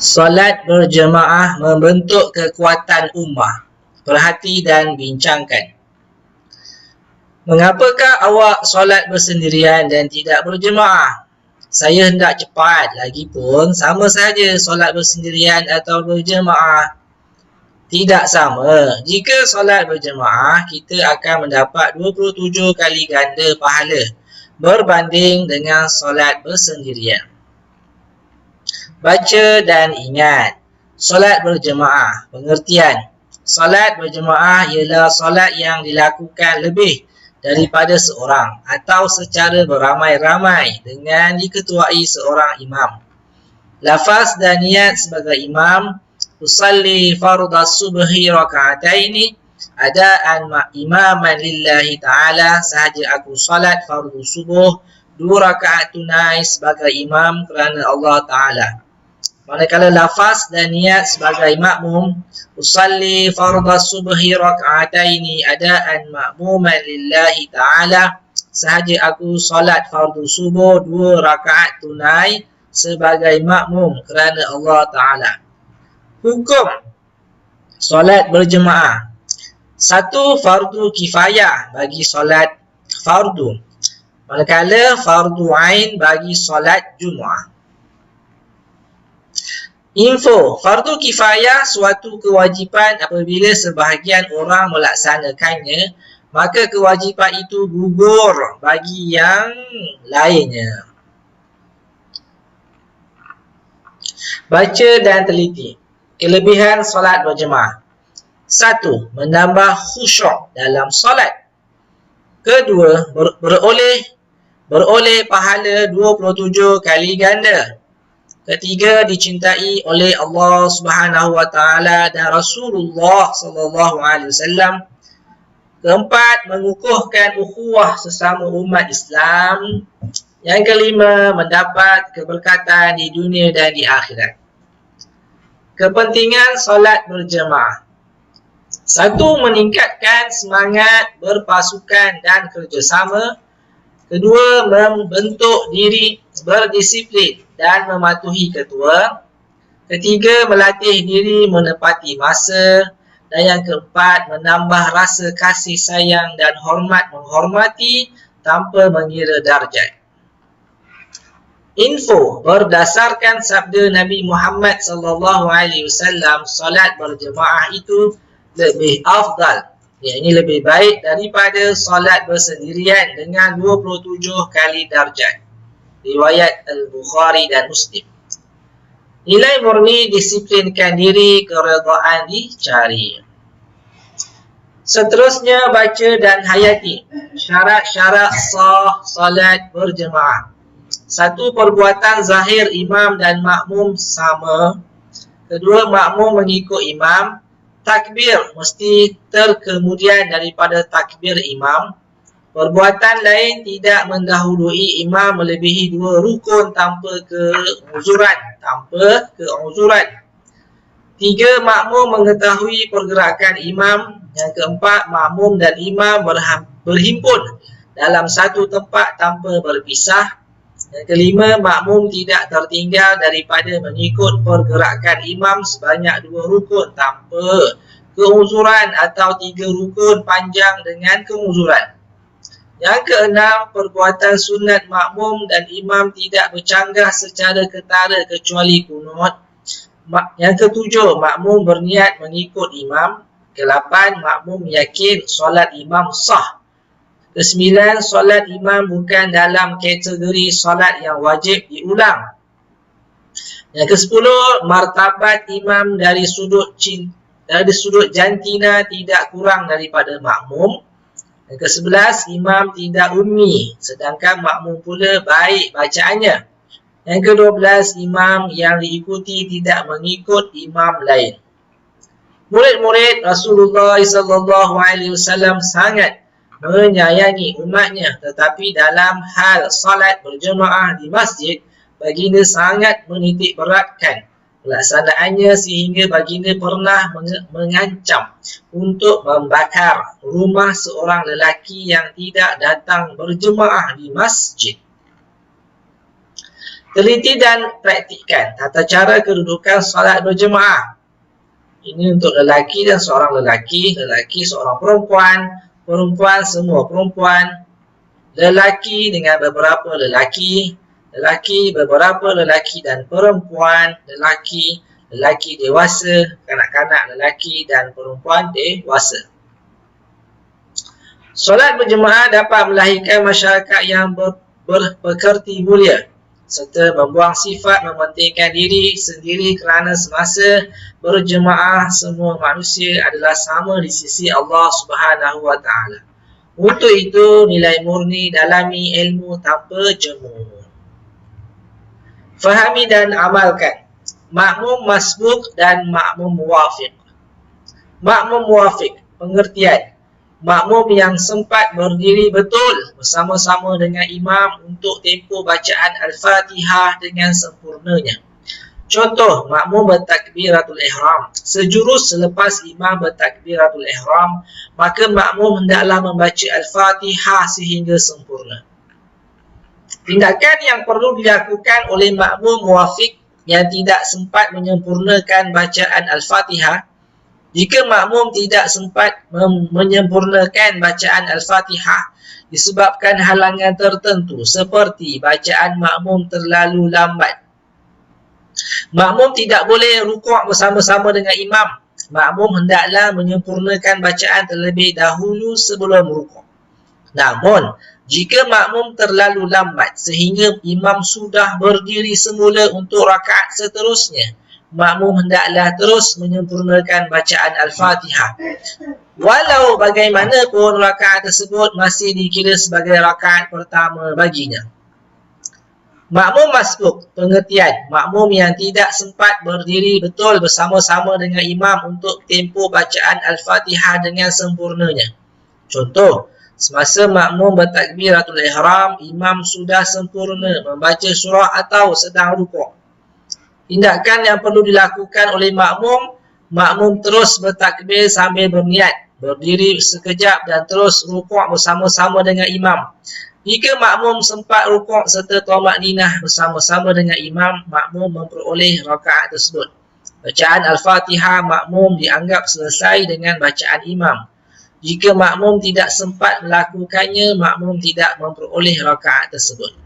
Solat berjemaah membentuk kekuatan ummah. Perhati dan bincangkan. Mengapakah awak solat bersendirian dan tidak berjemaah? Saya hendak cepat, lagipun sama sahaja solat bersendirian atau berjemaah. Tidak sama. Jika solat berjemaah, kita akan mendapat 27 kali ganda pahala berbanding dengan solat bersendirian. Baca dan ingat. Solat berjemaah. Pengertian. Solat berjemaah ialah solat yang dilakukan lebih daripada seorang atau secara beramai-ramai dengan diketuai seorang imam. Lafaz dan niat sebagai imam, usalli fardhu subhi raka'ataini adaan imaman lillahi ta'ala, sahaja aku salat fardu subuh 2 rakaat tunai sebagai imam kerana Allah Ta'ala. Manakala lafaz dan niat sebagai makmum, usalli fardhu subhi raka'ataini adaan ma'muman lillahi ta'ala, sahaja aku salat fardu subuh 2 rakaat tunai sebagai makmum kerana Allah Ta'ala. Hukum solat berjemaah. 1. Fardu kifayah bagi solat fardu, manakala fardu ain bagi solat Jumaat. Info. Fardu kifayah suatu kewajipan apabila sebahagian orang melaksanakannya, maka kewajipan itu gugur bagi yang lainnya. Baca dan teliti. Kelebihan solat berjemaah. 1. Menambah khusyuk dalam solat. Kedua, beroleh pahala 27 kali ganda. Ketiga, dicintai oleh Allah Subhanahu wa taala dan Rasulullah sallallahu alaihi wasallam. Keempat, mengukuhkan ukhuwah sesama umat Islam. Yang kelima, mendapat keberkatan di dunia dan di akhirat. Kepentingan solat berjemaah. 1. Meningkatkan semangat berpasukan dan kerjasama. Kedua, membentuk diri berdisiplin dan mematuhi ketua. Ketiga, melatih diri menepati masa. Dan yang keempat, menambah rasa kasih sayang dan menghormati tanpa mengira darjat. Info. Berdasarkan sabda Nabi Muhammad SAW, solat berjemaah itu lebih afdal, iaitu lebih baik daripada solat bersendirian dengan 27 kali darjat. Riwayat Al-Bukhari dan Muslim. Nilai murni, disiplinkan diri, keredaan dicari. Seterusnya, baca dan hayati syarat-syarat sah solat berjemaah. 1. Perbuatan zahir imam dan makmum sama. Kedua, makmum mengikut imam. Takbir mesti terkemudian daripada takbir imam. Perbuatan lain tidak mendahului imam melebihi 2 rukun tanpa keuzuran. 3. Makmum mengetahui pergerakan imam. Yang keempat, makmum dan imam berhimpun dalam satu tempat tanpa berpisah. Yang kelima, makmum tidak tertinggal daripada mengikut pergerakan imam sebanyak 2 rukun tanpa keuzuran atau 3 rukun panjang dengan keuzuran. Yang keenam, perbuatan sunat makmum dan imam tidak bercanggah secara ketara kecuali kunut. Yang ketujuh, makmum berniat mengikut imam. Ke-8, makmum yakin solat imam sah. Ke-9, solat imam bukan dalam kategori solat yang wajib diulang. Yang ke-10, martabat imam dari sudut jantina tidak kurang daripada makmum. Yang ke-11, imam tidak ummi, sedangkan makmum pula baik bacaannya. Yang ke-12, imam yang diikuti tidak mengikut imam lain. Murid-murid Rasulullah SAW sangat menyayangi umatnya, tetapi dalam hal salat berjemaah di masjid, baginda sangat menitik beratkan pelaksanaannya sehingga baginda pernah mengancam untuk membakar rumah seorang lelaki yang tidak datang berjemaah di masjid. Teliti dan praktikkan tata cara kedudukan solat berjemaah. Ini untuk lelaki dan seorang lelaki, lelaki seorang perempuan, perempuan semua perempuan, lelaki dengan beberapa lelaki, lelaki beberapa lelaki dan perempuan, lelaki dewasa, kanak-kanak lelaki dan perempuan dewasa. Solat berjemaah dapat melahirkan masyarakat yang berpekerti mulia serta membuang sifat mementingkan diri sendiri kerana semasa berjemaah semua manusia adalah sama di sisi Allah Subhanahu wa taala. Untuk itu nilai murni dalami ilmu tanpa jemu. Fahami dan amalkan makmum masbuk dan makmum muwafiq. Makmum muwafiq, pengertian makmum yang sempat berdiri betul bersama-sama dengan imam untuk tempoh bacaan Al-Fatihah dengan sempurnanya. Contoh, makmum bertakbiratul ihram. Sejurus selepas imam bertakbiratul ihram, maka makmum hendaklah membaca Al-Fatihah sehingga sempurna. Tindakan yang perlu dilakukan oleh makmum muwafiq yang tidak sempat menyempurnakan bacaan Al-Fatihah. Jika makmum tidak sempat menyempurnakan bacaan Al-Fatihah disebabkan halangan tertentu seperti bacaan makmum terlalu lambat, makmum tidak boleh rukuk bersama-sama dengan imam. Makmum hendaklah menyempurnakan bacaan terlebih dahulu sebelum rukuk. Namun, jika makmum terlalu lambat sehingga imam sudah berdiri semula untuk rakaat seterusnya, makmum hendaklah terus menyempurnakan bacaan Al-Fatihah. Walau bagaimanapun rakaat tersebut masih dikira sebagai rakaat pertama baginya. Makmum masbuk, pengertian makmum yang tidak sempat berdiri betul bersama-sama dengan imam untuk tempoh bacaan Al-Fatihah dengan sempurnanya. Contoh, semasa makmum bertakbiratul ihram, imam sudah sempurna membaca surah atau sedang rukuk. Tindakan yang perlu dilakukan oleh makmum, makmum terus bertakbir sambil berniat, berdiri sekejap dan terus rukuk bersama-sama dengan imam. Jika makmum sempat rukuk serta tamakninah bersama-sama dengan imam, makmum memperoleh rakaat tersebut. Bacaan Al-Fatihah makmum dianggap selesai dengan bacaan imam. Jika makmum tidak sempat melakukannya, makmum tidak memperoleh rakaat tersebut.